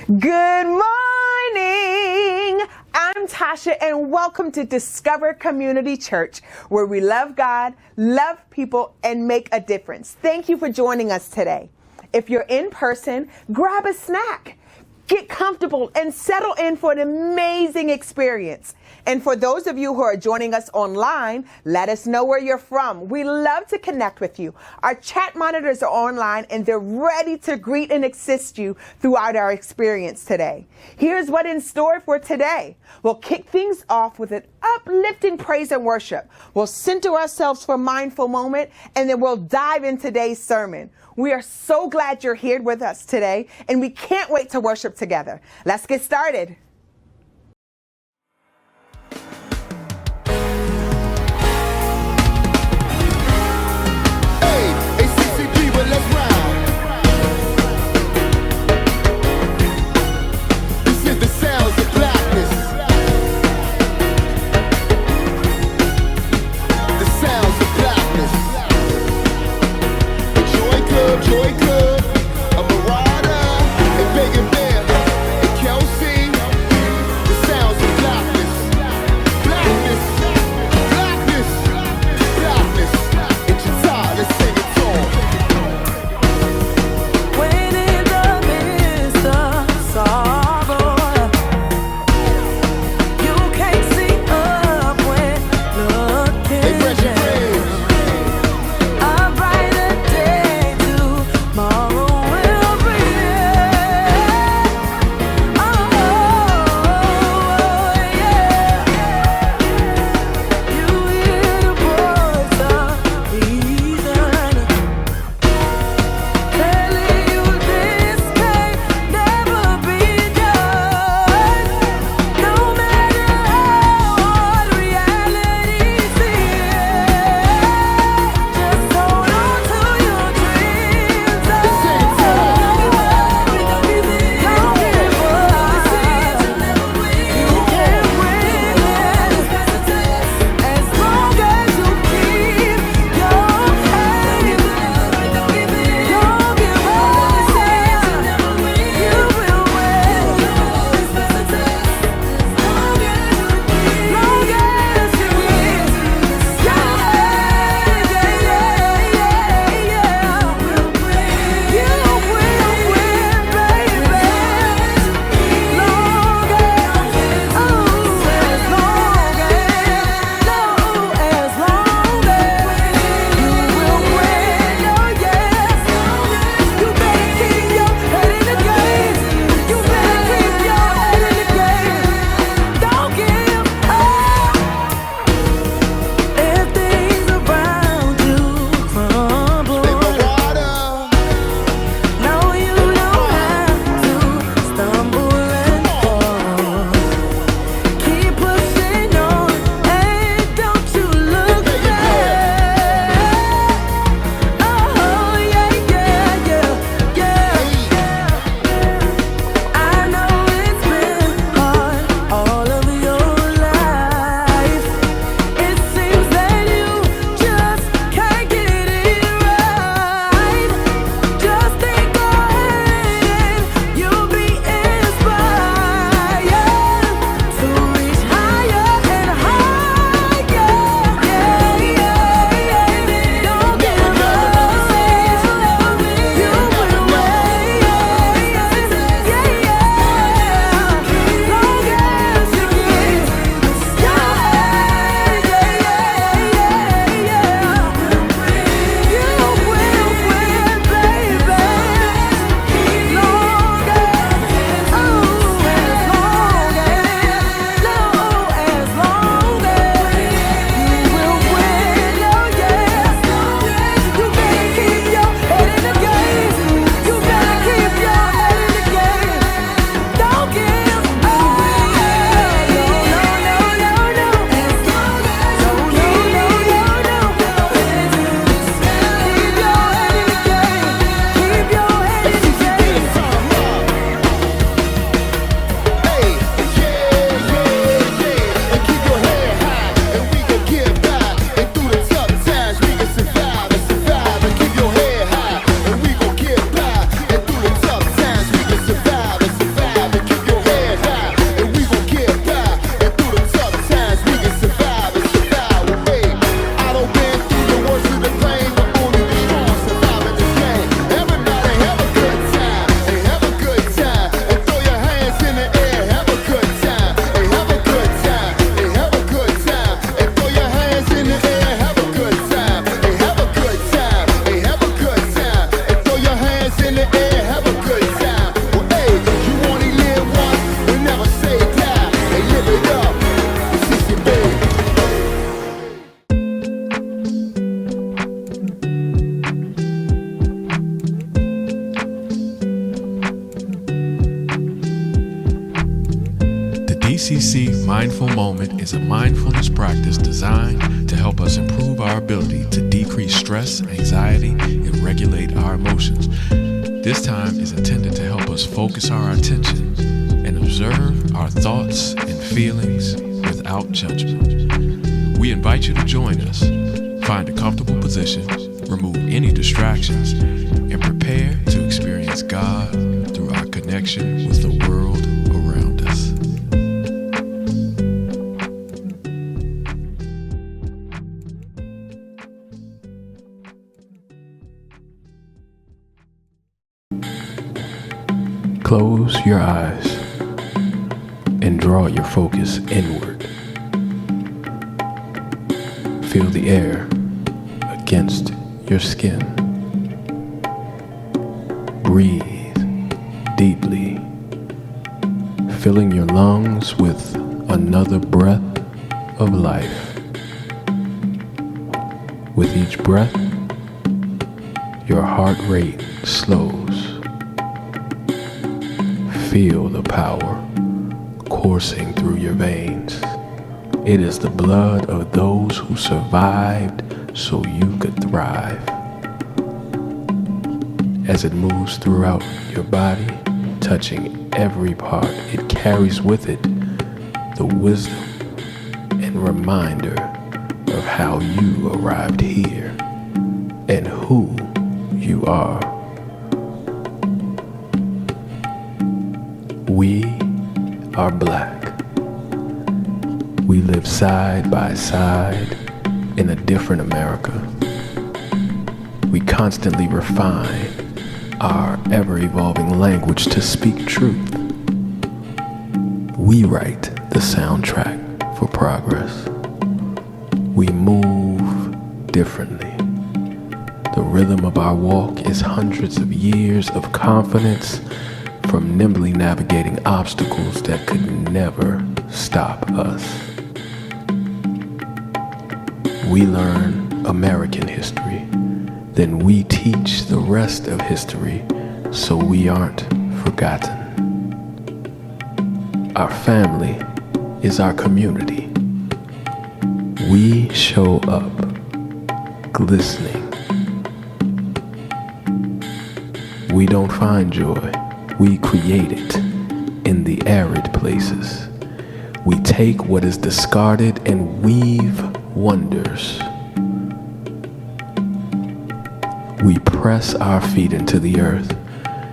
Good morning! I'm Tasha and welcome to Discover Community Church, where we love God, love people, and make a difference. Thank you for joining us today. If you're in person, grab a snack. Get comfortable and settle in for an amazing experience. And for those of you who are joining us online, let us know where you're from. We love to connect with you. Our chat monitors are online and they're ready to greet and assist you throughout our experience today. Here's what's in store for today. We'll kick things off with an uplifting praise and worship. We'll center ourselves for a mindful moment, and then we'll dive in today's sermon. We are so glad you're here with us today, and we can't wait to worship together. Let's get started. Joy Club, a Marauder, and Big and Bear, and Kelsey. DCC Mindful Moment is a mindfulness practice designed to help us improve our ability to decrease stress, anxiety, and regulate our emotions. This time is intended to help us focus our attention and observe our thoughts and feelings without judgment. We invite you to join us. Find a comfortable position, remove any distractions, and prepare to experience God through our connection with the world around us. Close your eyes and draw your focus inward. Feel the air against your skin. Breathe deeply, filling your lungs with another breath of life. With each breath, your heart rate slows. Feel the power coursing through your veins. It is the blood of those who survived so you could thrive. As it moves throughout your body, touching every part, it carries with it the wisdom and reminder of how you arrived here and who you are. We are Black. We live side by side in a different America. We constantly refine our ever-evolving language to speak truth. We write the soundtrack for progress. We move differently. The rhythm of our walk is hundreds of years of confidence from nimbly navigating obstacles that could never stop us. We learn American history, then we teach the rest of history so we aren't forgotten. Our family is our community. We show up glistening. We don't find joy. We create it in the arid places. We take what is discarded and weave wonders. We press our feet into the earth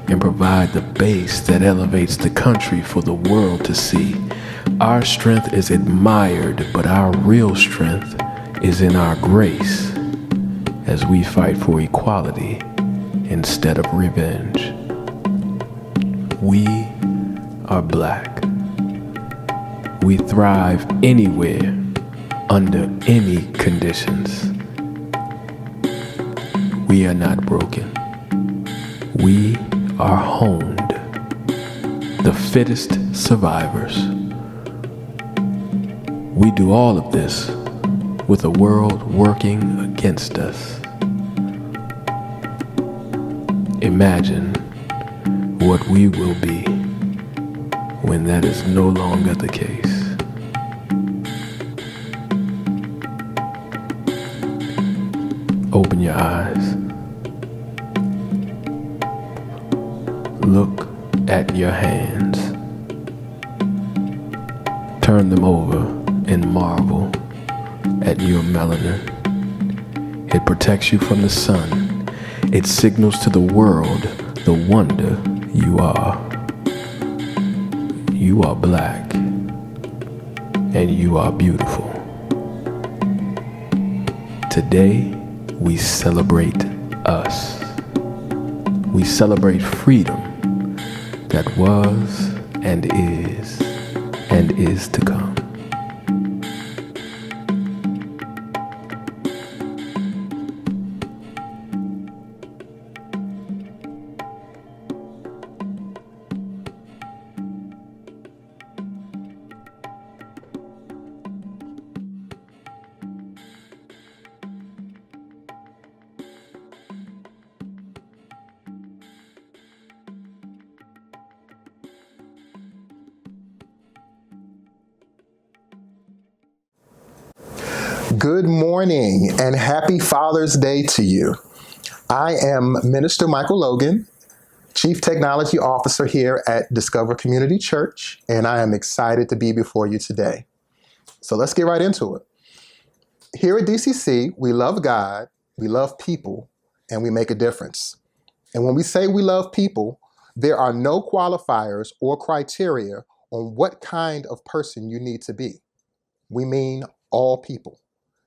and provide the base that elevates the country for the world to see. Our strength is admired, but our real strength is in our grace as we fight for equality instead of revenge. We are Black. We thrive anywhere, under any conditions. We are not broken. We are honed, the fittest survivors. We do all of this with a world working against us. Imagine what we will be when that is no longer the case. Open your eyes. Look at your hands. Turn them over and marvel at your melanin. It protects you from the sun. It signals to the world the wonder you are. You are Black, and you are beautiful. Today, we celebrate us. We celebrate freedom that was and is to come. Good morning and happy Father's Day to you. I am Minister Michael Logan, Chief Technology Officer here at Discover Community Church, and I am excited to be before you today. So let's get right into it. Here at DCC, we love God, we love people, and we make a difference. And when we say we love people, there are no qualifiers or criteria on what kind of person you need to be. We mean all people.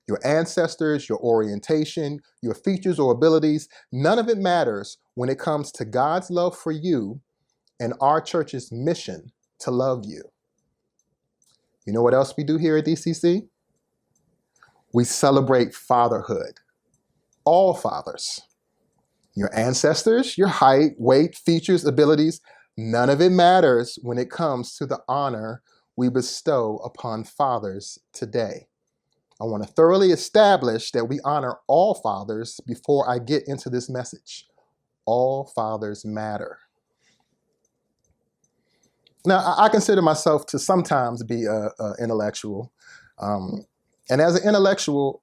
Your ancestors, your orientation, your features or abilities, none of it matters when it comes to God's love for you and our church's mission to love you. You know what else we do here at DCC? We celebrate fatherhood. All fathers. Your ancestors, your height, weight, features, abilities, none of it matters when it comes to the honor we bestow upon fathers today. I want to thoroughly establish that we honor all fathers before I get into this message. All fathers matter. Now, I consider myself to sometimes be an intellectual. And as an intellectual,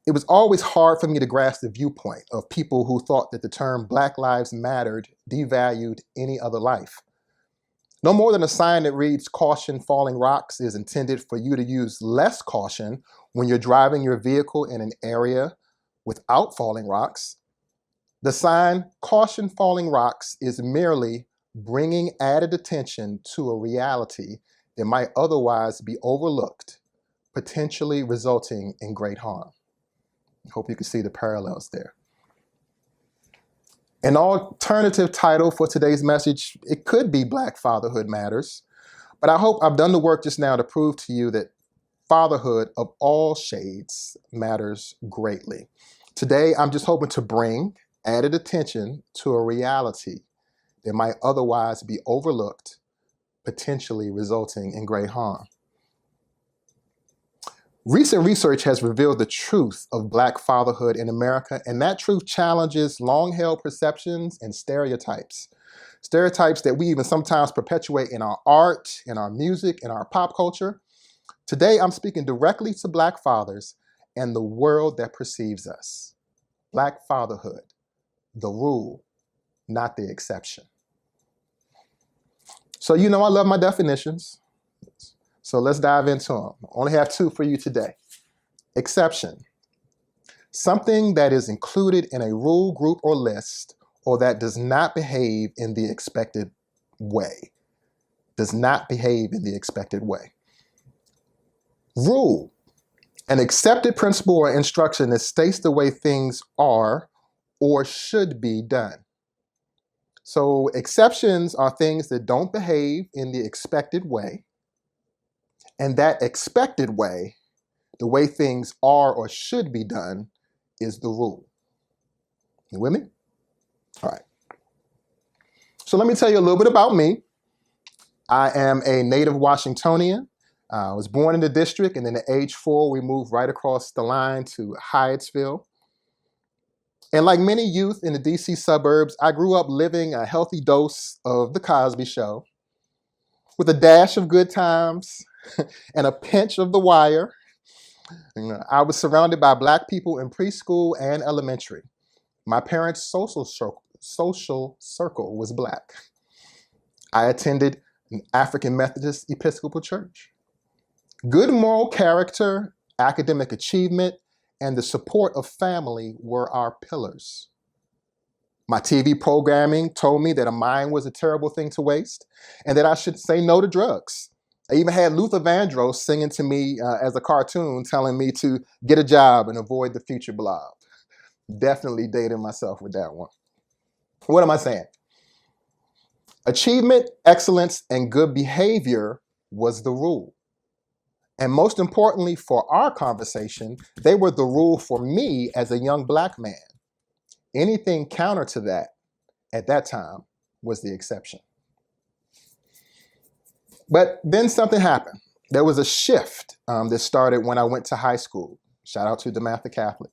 it was always hard for me to grasp the viewpoint of people who thought that the term Black Lives Mattered devalued any other life. No more than a sign that reads, "Caution, falling rocks," is intended for you to use less caution when you're driving your vehicle in an area without falling rocks. The sign, "Caution, falling rocks," is merely bringing added attention to a reality that might otherwise be overlooked, potentially resulting in great harm. I hope you can see the parallels there. An alternative title for today's message, it could be Black Fatherhood Matters, but I hope I've done the work just now to prove to you that fatherhood of all shades matters greatly. Today, I'm just hoping to bring added attention to a reality that might otherwise be overlooked, potentially resulting in great harm. Recent research has revealed the truth of Black fatherhood in America, and that truth challenges long-held perceptions and stereotypes. Stereotypes that we even sometimes perpetuate in our art, in our music, in our pop culture. Today, I'm speaking directly to Black fathers and the world that perceives us. Black fatherhood, the rule, not the exception. So you know I love my definitions. So let's dive into them. I only have two for you today. Exception. Something that is included in a rule, group, or list, or that does not behave in the expected way. Does not behave in the expected way. Rule. An accepted principle or instruction that states the way things are or should be done. So exceptions are things that don't behave in the expected way. And that expected way, the way things are or should be done, is the rule. You with me? All right. So let me tell you a little bit about me. I am a native Washingtonian. I was born in the district, and then at age 4, we moved right across the line to Hyattsville. And like many youth in the DC suburbs, I grew up living a healthy dose of The Cosby Show with a dash of Good Times and a pinch of The Wire. I was surrounded by Black people in preschool and elementary. My parents' social circle was Black. I attended an African Methodist Episcopal church. Good moral character, academic achievement, and the support of family were our pillars. My TV programming told me that a mind was a terrible thing to waste and that I should say no to drugs. I even had Luther Vandross singing to me as a cartoon, telling me to get a job and avoid the future blob. Definitely dated myself with that one. What am I saying? Achievement, excellence, and good behavior was the rule. And most importantly for our conversation, they were the rule for me as a young Black man. Anything counter to that at that time was the exception. But then something happened. There was a shift that started when I went to high school. Shout out to DeMatha Catholic.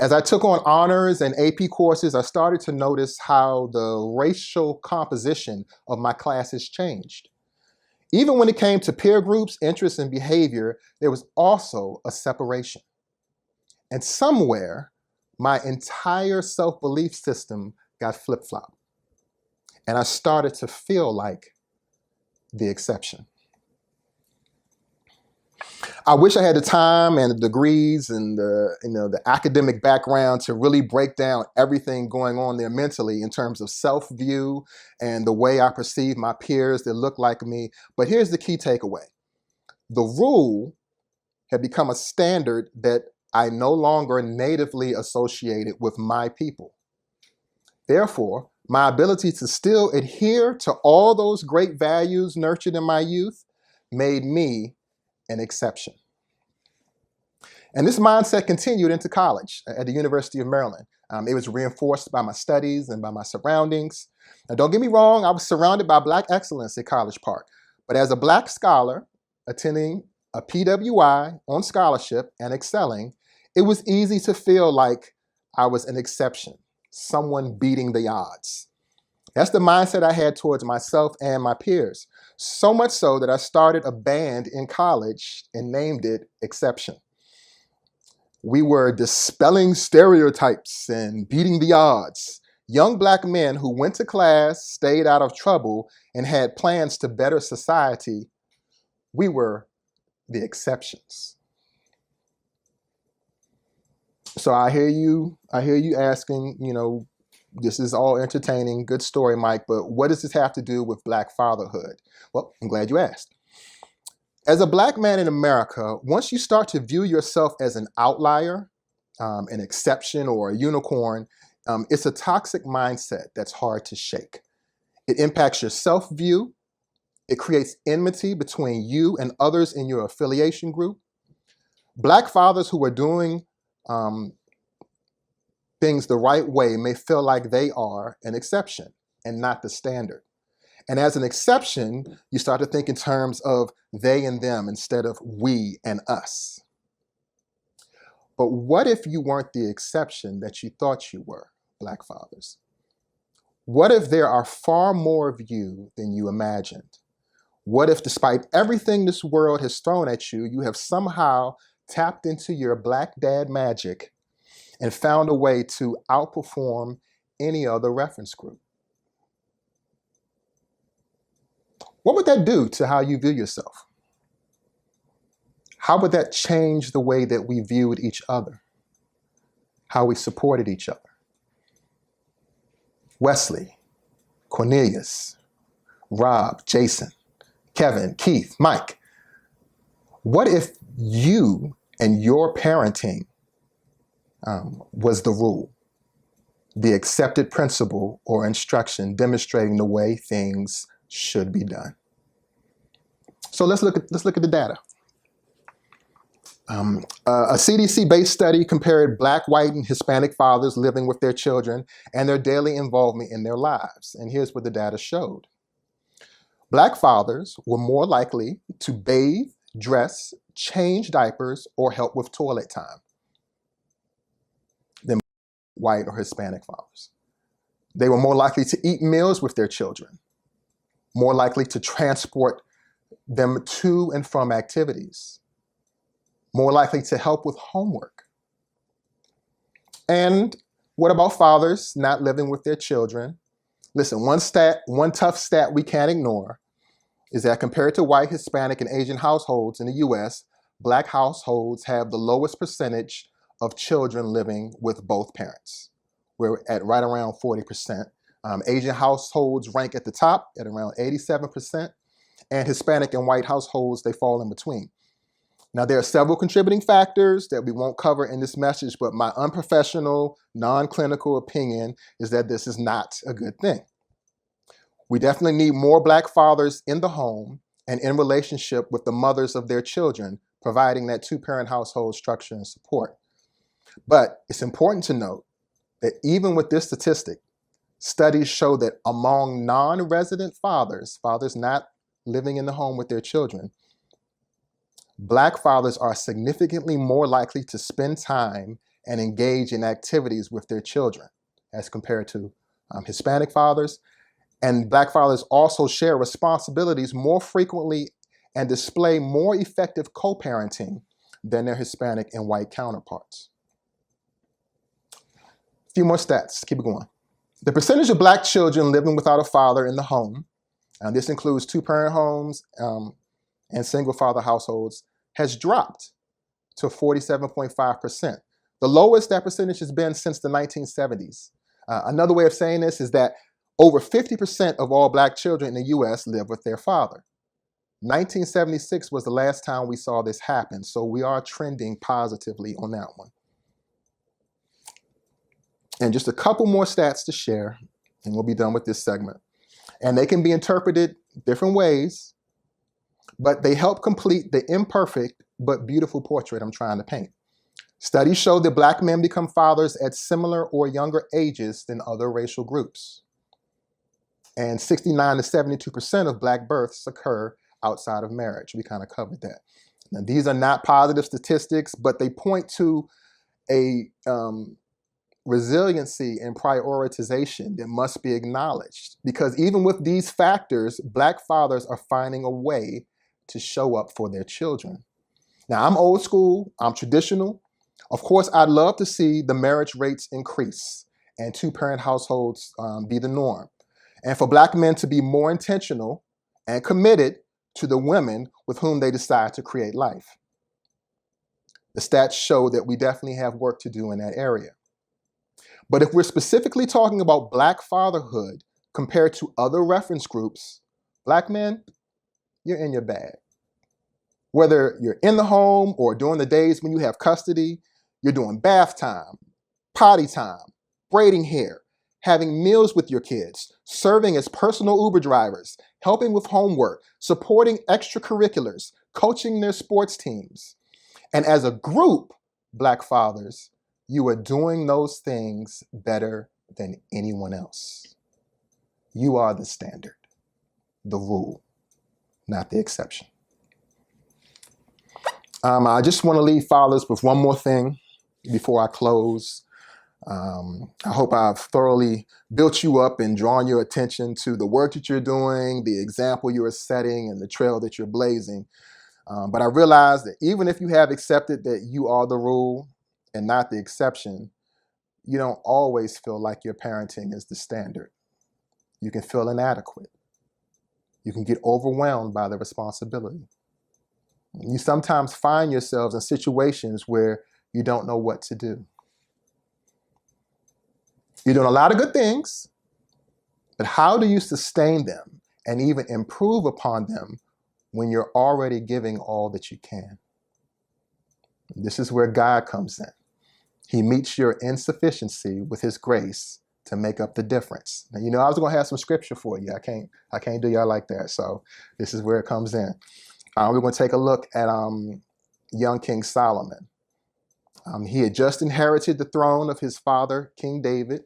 As I took on honors and AP courses, I started to notice how the racial composition of my classes changed. Even when it came to peer groups, interests, and behavior, there was also a separation. And somewhere, my entire self-belief system got flip-flopped. And I started to feel like the exception. I wish I had the time and the degrees and the academic background to really break down everything going on there mentally in terms of self-view and the way I perceive my peers that look like me. But here's the key takeaway. The rule had become a standard that I no longer natively associated with my people. Therefore, my ability to still adhere to all those great values nurtured in my youth made me an exception. And this mindset continued into college at the University of Maryland. It was reinforced by my studies and by my surroundings. Now, don't get me wrong, I was surrounded by Black excellence at College Park. But as a Black scholar attending a PWI on scholarship and excelling, it was easy to feel like I was an exception, someone beating the odds. That's the mindset I had towards myself and my peers. So much so that I started a band in college and named it Exception. We were dispelling stereotypes and beating the odds. Young Black men who went to class, stayed out of trouble, and had plans to better society. We were the exceptions. So I hear you asking, this is all entertaining, good story, Mike, but what does this have to do with Black fatherhood? Well, I'm glad you asked. As a Black man in America, once you start to view yourself as an outlier, an exception, or a unicorn, it's a toxic mindset that's hard to shake. It impacts your self-view. It creates enmity between you and others in your affiliation group. Black fathers who are doing things the right way may feel like they are an exception and not the standard. And as an exception, you start to think in terms of they and them instead of we and us. But what if you weren't the exception that you thought you were, Black fathers? What if there are far more of you than you imagined? What if, despite everything this world has thrown at you, you have somehow tapped into your Black dad magic and found a way to outperform any other reference group? What would that do to how you view yourself? How would that change the way that we viewed each other? How we supported each other? Wesley, Cornelius, Rob, Jason, Kevin, Keith, Mike. What if you and your parenting was the rule, the accepted principle or instruction demonstrating the way things should be done? So let's look at the data. A CDC-based study compared Black, white, and Hispanic fathers living with their children and their daily involvement in their lives. And here's what the data showed. Black fathers were more likely to bathe, dress, change diapers, or help with toilet time than white or Hispanic fathers. They were more likely to eat meals with their children, more likely to transport them to and from activities, more likely to help with homework. And what about fathers not living with their children? Listen, one tough stat we can't ignore is that compared to white, Hispanic, and Asian households in the US, Black households have the lowest percentage of children living with both parents. We're at right around 40%. Asian households rank at the top at around 87%, and Hispanic and white households, they fall in between. Now, there are several contributing factors that we won't cover in this message, but my unprofessional, non-clinical opinion is that this is not a good thing. We definitely need more Black fathers in the home and in relationship with the mothers of their children, providing that two-parent household structure and support. But it's important to note that even with this statistic, studies show that among non-resident fathers, fathers not living in the home with their children, Black fathers are significantly more likely to spend time and engage in activities with their children as compared to Hispanic fathers. And Black fathers also share responsibilities more frequently and display more effective co-parenting than their Hispanic and white counterparts. A few more stats, keep it going. The percentage of Black children living without a father in the home, and this includes two-parent homes and single-father households, has dropped to 47.5%. The lowest that percentage has been since the 1970s. Another way of saying this is that over 50% of all Black children in the US live with their father. 1976 was the last time we saw this happen, so we are trending positively on that one. And just a couple more stats to share, and we'll be done with this segment. And they can be interpreted different ways, but they help complete the imperfect but beautiful portrait I'm trying to paint. Studies show that Black men become fathers at similar or younger ages than other racial groups. And 69 to 72% of Black births occur outside of marriage. We kind of covered that. Now, these are not positive statistics, but they point to a resiliency and prioritization that must be acknowledged. Because even with these factors, Black fathers are finding a way to show up for their children. Now, I'm old school, I'm traditional. Of course, I'd love to see the marriage rates increase and two-parent households be the norm. And for Black men to be more intentional and committed to the women with whom they decide to create life. The stats show that we definitely have work to do in that area. But if we're specifically talking about Black fatherhood compared to other reference groups, Black men, you're in your bag. Whether you're in the home or during the days when you have custody, you're doing bath time, potty time, braiding hair, having meals with your kids, serving as personal Uber drivers, helping with homework, supporting extracurriculars, coaching their sports teams. And as a group, Black fathers, you are doing those things better than anyone else. You are the standard, the rule, not the exception. I just want to leave fathers with one more thing before I close. I hope I've thoroughly built you up and drawn your attention to the work that you're doing, the example you are setting, and the trail that you're blazing. But I realize that even if you have accepted that you are the rule and not the exception, you don't always feel like your parenting is the standard. You can feel inadequate. You can get overwhelmed by the responsibility. You sometimes find yourselves in situations where you don't know what to do. You're doing a lot of good things, but how do you sustain them and even improve upon them when you're already giving all that you can? This is where God comes in. He meets your insufficiency with his grace to make up the difference. Now, you know, I was going to have some scripture for you. I can't do y'all like that. So this is where it comes in. We're going to take a look at young King Solomon. He had just inherited the throne of his father, King David.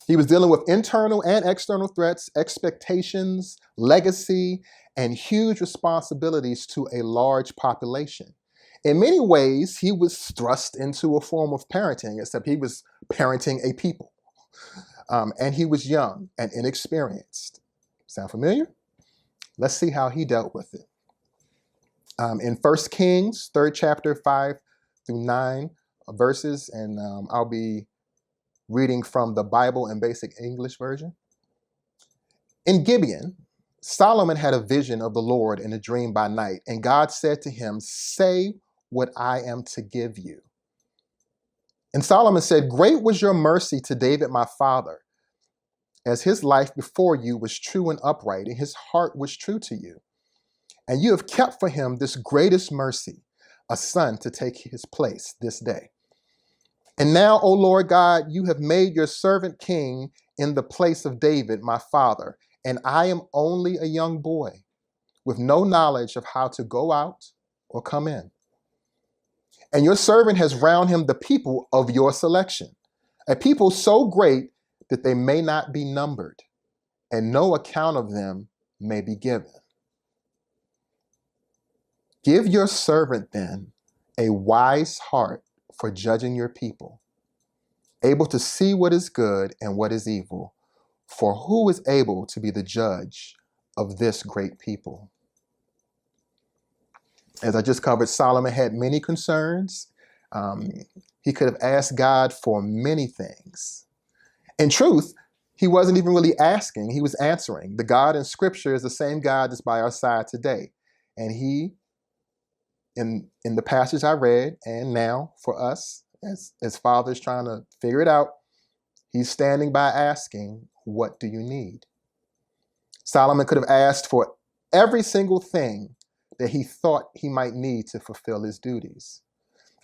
He was dealing with internal and external threats, expectations, legacy, and huge responsibilities to a large population. In many ways, he was thrust into a form of parenting, except he was parenting a people. And he was young and inexperienced. Sound familiar? Let's see how he dealt with it. In 1 Kings, 3rd chapter, 5 through 9 verses, and I'll be reading from the Bible in Basic English Version. In Gibeon, Solomon had a vision of the Lord in a dream by night, and God said to him, "Say what I am to give you." And Solomon said, "Great was your mercy to David my father, as his life before you was true and upright, and his heart was true to you. And you have kept for him this greatest mercy, a son to take his place this day. And now, O Lord God, you have made your servant king in the place of David, my father, and I am only a young boy with no knowledge of how to go out or come in. And your servant has round him the people of your selection, a people so great that they may not be numbered, and no account of them may be given. Give your servant then a wise heart for judging your people, able to see what is good and what is evil. For who is able to be the judge of this great people? As I just covered, Solomon had many concerns. He could have asked God for many things. In truth, he wasn't even really asking, he was answering. The God in Scripture is the same God that's by our side today. And he, in the passage I read, and now for us, as fathers trying to figure it out, he's standing by asking, what do you need? Solomon could have asked for every single thing that he thought he might need to fulfill his duties.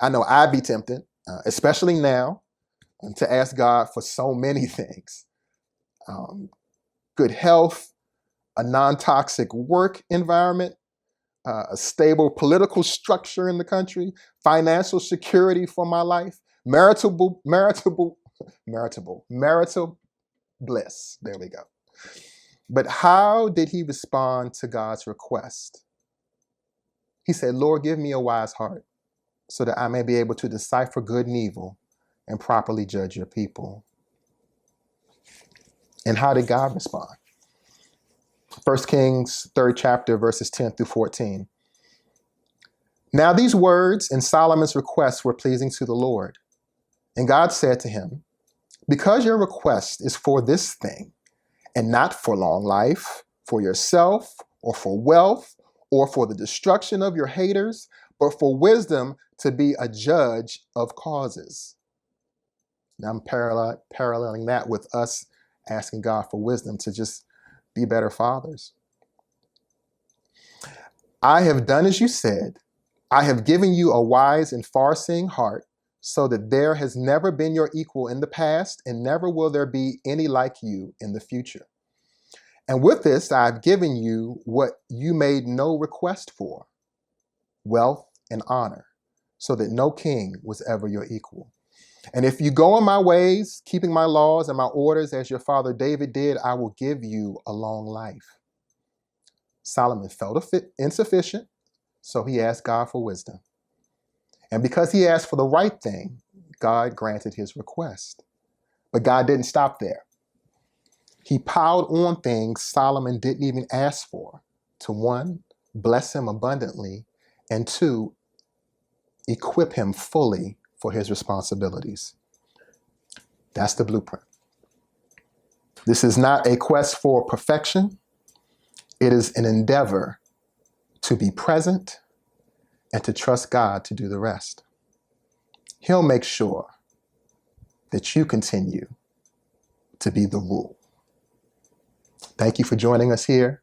I know I'd be tempted, especially now, to ask God for so many things. Good health, a non-toxic work environment, a stable political structure in the country, financial security for my life, marital bliss. There we go. But how did he respond to God's request? He said, Lord, give me a wise heart so that I may be able to decipher good and evil and properly judge your people. And how did God respond? 1 Kings 3rd chapter, verses 10 through 14. Now these words and Solomon's requests were pleasing to the Lord. And God said to him, because your request is for this thing, and not for long life, for yourself, or for wealth, or for the destruction of your haters, but for wisdom to be a judge of causes. Now I'm paralleling that with us asking God for wisdom to just be better fathers. I have done as you said. I have given you a wise and far-seeing heart, so that there has never been your equal in the past, and never will there be any like you in the future. And with this, I've given you what you made no request for, wealth and honor, so that no king was ever your equal. And if you go in my ways, keeping my laws and my orders as your father David did, I will give you a long life. Solomon felt insufficient, so he asked God for wisdom. And because he asked for the right thing, God granted his request. But God didn't stop there. He piled on things Solomon didn't even ask for, to one, bless him abundantly, and two, equip him fully for his responsibilities. That's the blueprint. This is not a quest for perfection. It is an endeavor to be present and to trust God to do the rest. He'll make sure that you continue to be the rule. Thank you for joining us here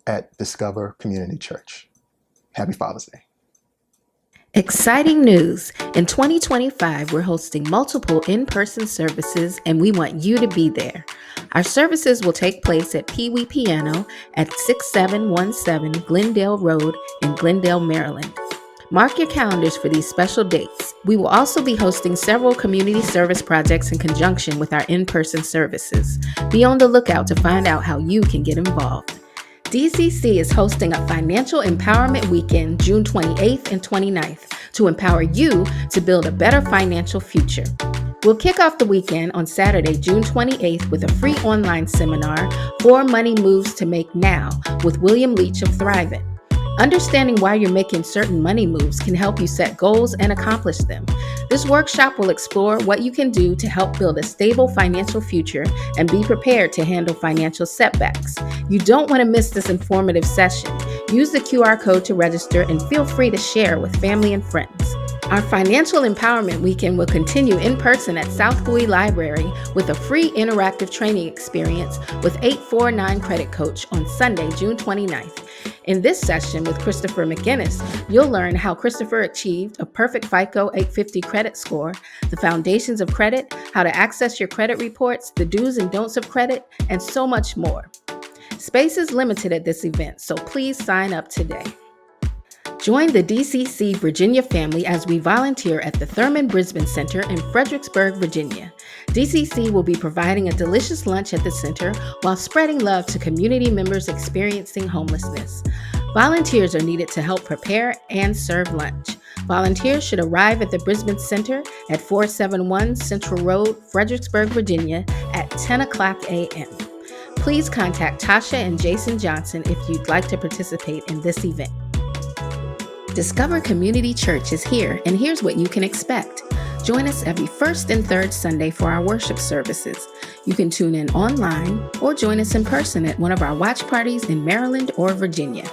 at Discover Community Church. Happy Father's Day. Exciting news! In 2025, we're hosting multiple in-person services, and we want you to be there. Our services will take place at Pee Wee Piano at 6717 Glendale Road in Glendale, Maryland. Mark your calendars for these special dates. We will also be hosting several community service projects in conjunction with our in-person services. Be on the lookout to find out how you can get involved. DCC is hosting a Financial Empowerment Weekend June 28th and 29th to empower you to build a better financial future. We'll kick off the weekend on Saturday, June 28th with a free online seminar, 4 Money Moves to Make Now, with William Leach of Thrivent. Understanding why you're making certain money moves can help you set goals and accomplish them. This workshop will explore what you can do to help build a stable financial future and be prepared to handle financial setbacks. You don't want to miss this informative session. Use the QR code to register and feel free to share with family and friends. Our Financial Empowerment Weekend will continue in person at South Bowie Library with a free interactive training experience with 849 Credit Coach on Sunday, June 29th. In this session with Christopher McGinnis, you'll learn how Christopher achieved a perfect FICO 850 credit score, the foundations of credit, how to access your credit reports, the do's and don'ts of credit, and so much more. Space is limited at this event, so please sign up today. Join the DCC Virginia family as we volunteer at the Thurman Brisbane Center in Fredericksburg, Virginia. DCC will be providing a delicious lunch at the center while spreading love to community members experiencing homelessness. Volunteers are needed to help prepare and serve lunch. Volunteers should arrive at the Brisbane Center at 471 Central Road, Fredericksburg, Virginia at 10 o'clock a.m. Please contact Tasha and Jason Johnson if you'd like to participate in this event. Discover Community Church is here, and here's what you can expect. Join us every first and third Sunday for our worship services. You can tune in online or join us in person at one of our watch parties in Maryland or Virginia.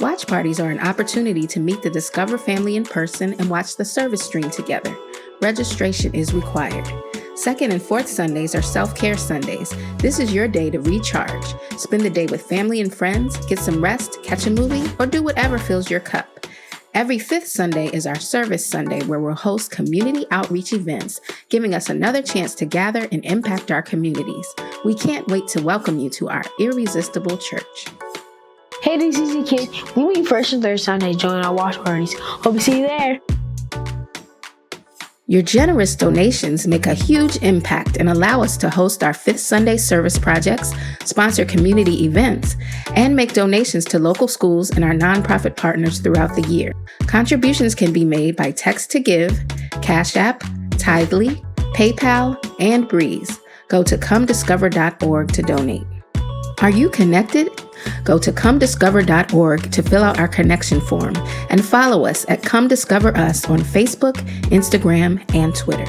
Watch parties are an opportunity to meet the Discover family in person and watch the service stream together. Registration is required. Second and fourth Sundays are self-care Sundays. This is your day to recharge. Spend the day with family and friends, get some rest, catch a movie, or do whatever fills your cup. Every fifth Sunday is our Service Sunday, where we'll host community outreach events, giving us another chance to gather and impact our communities. We can't wait to welcome you to our irresistible church. Hey DCC kids, we meet first and third Sunday during our watch parties. Hope to see you there. Your generous donations make a huge impact and allow us to host our Fifth Sunday service projects, sponsor community events, and make donations to local schools and our nonprofit partners throughout the year. Contributions can be made by text to give, Cash App, Tithely, PayPal, and Breeze. Go to comediscover.org to donate. Are you connected? Go to comediscover.org to fill out our connection form and follow us at Come Discover Us on Facebook, Instagram, and Twitter.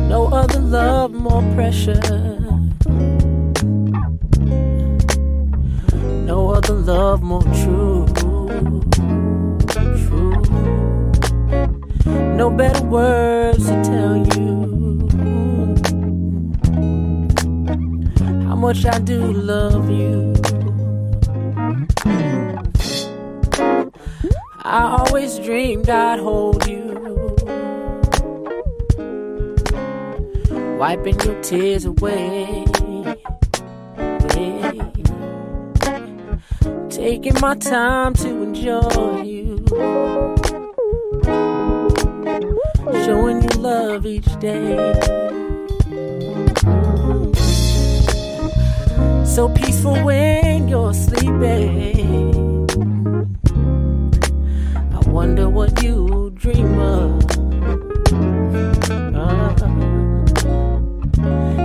No other love more precious. No other love more true. No better words to tell you how much I do love you. I always dreamed I'd hold you, wiping your tears away, taking my time to enjoy you, showing you love each day. So peaceful when you're sleeping. I wonder what you dream of.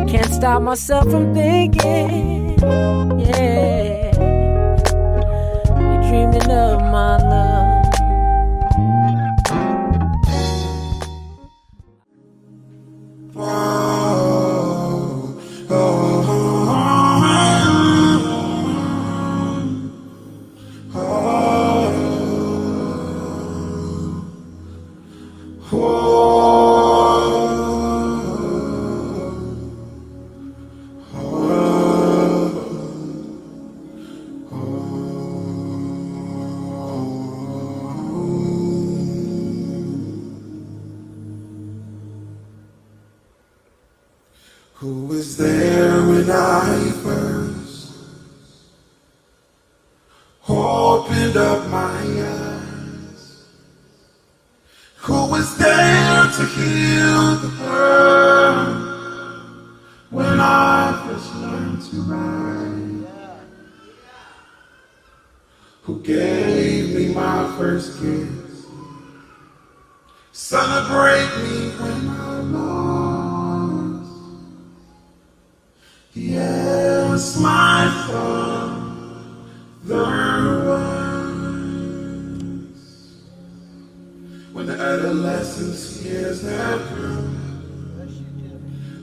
Can't stop myself from thinking, yeah, you're dreaming of my love. Who was there when I first opened up my eyes? Who was there to heal the hurt when I first learned to ride? Who gave me my first kiss? Celebrate me when I lost. Yes, my father was. When the adolescence years had come,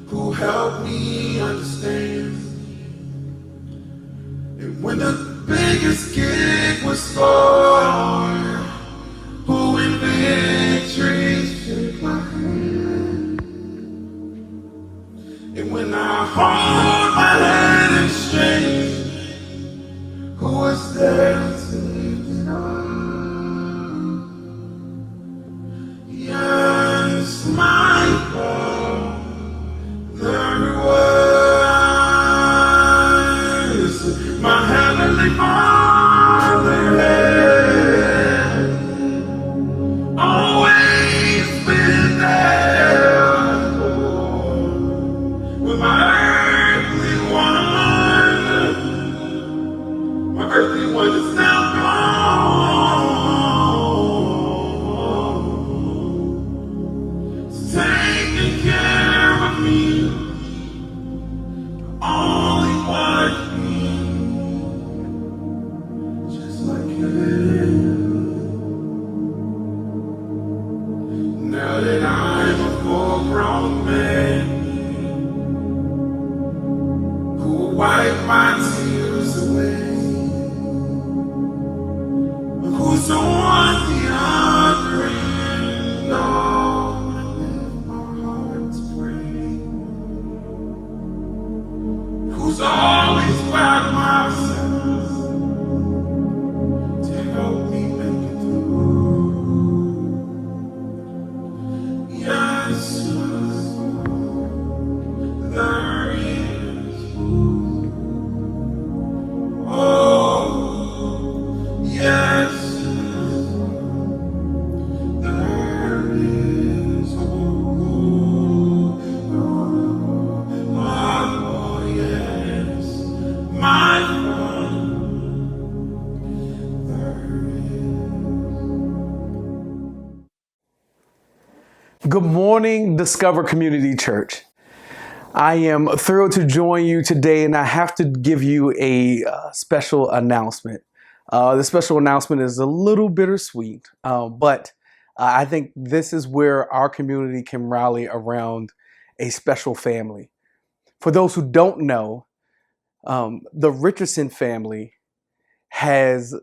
who helped me understand. And when the biggest gig was scored, who in victory shook my hand. And when I hold my head in shame, who was there to lift it up? Yes, my Father was. My Heavenly Father, Now that I'm a full-grown man who will wipe my tears away, who's on the other end, oh, I lift my heart to pray, who's always by my side to help me make it through. Yes, there is. Oh, yes, there is. Oh, yes, my friend, there is. Good morning, Discover Community Church. I am thrilled to join you today, and I have to give you a special announcement. The special announcement is a little bittersweet, but I think this is where our community can rally around a special family. For those who don't know, the Richardson family has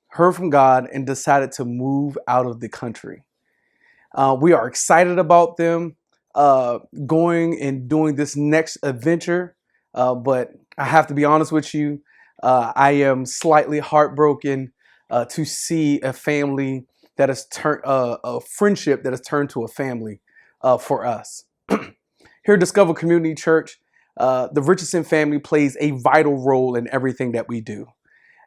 heard from God and decided to move out of the country. We are excited about them going and doing this next adventure, but I have to be honest with you, I am slightly heartbroken to see a family that has turned a friendship that has turned to a family for us. Here at Discover Community Church, the Richardson family plays a vital role in everything that we do.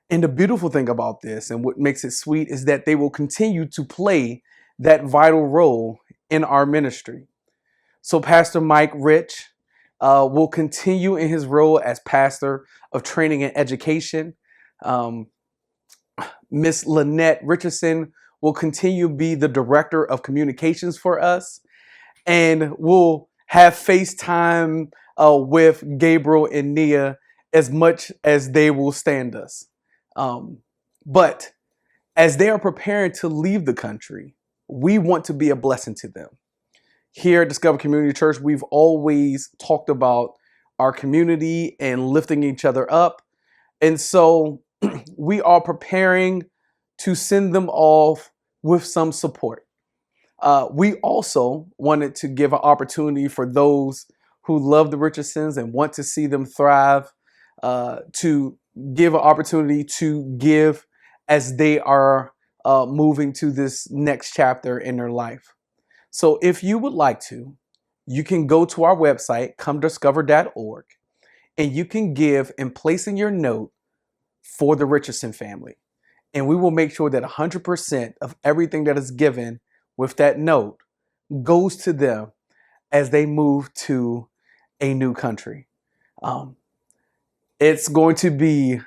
And the beautiful thing about this, and what makes it sweet, is that they will continue to play that vital role in our ministry. So Pastor Mike Rich will continue in his role as pastor of training and education. Miss Lynette Richardson will continue to be the director of communications for us, and we'll have FaceTime with Gabriel and Nia as much as they will stand us. But as they are preparing to leave the country, we want to be a blessing to them. Here at Discover Community Church, we've always talked about our community and lifting each other up. And so we are preparing to send them off with some support. We also wanted to give an opportunity for those who love the Richardsons and want to see them thrive, to give an opportunity to give as they are moving to this next chapter in their life. So if you would like to, you can go to our website, comediscover.org, and you can give in placing your note for the Richardson family. And we will make sure that 100% of everything that is given with that note goes to them as they move to a new country. It's going to be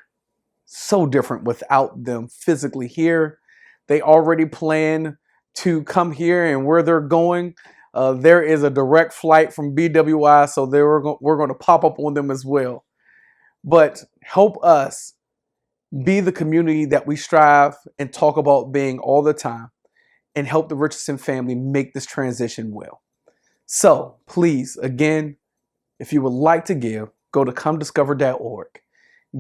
so different without them physically here. They already plan to come here, and where they're going, there is a direct flight from BWI, so we're going to pop up on them as well. But help us be the community that we strive and talk about being all the time, and help the Richardson family make this transition well. So please, again, if you would like to give, go to comediscover.org,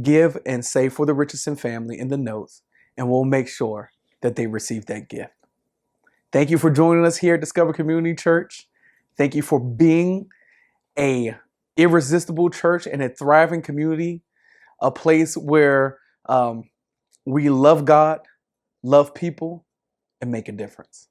give and say for the Richardson family in the notes, and we'll make sure that they receive that gift. Thank you for joining us here at Discover Community Church. Thank you for being a irresistible church and a thriving community, a place where we love God, love people, and make a difference.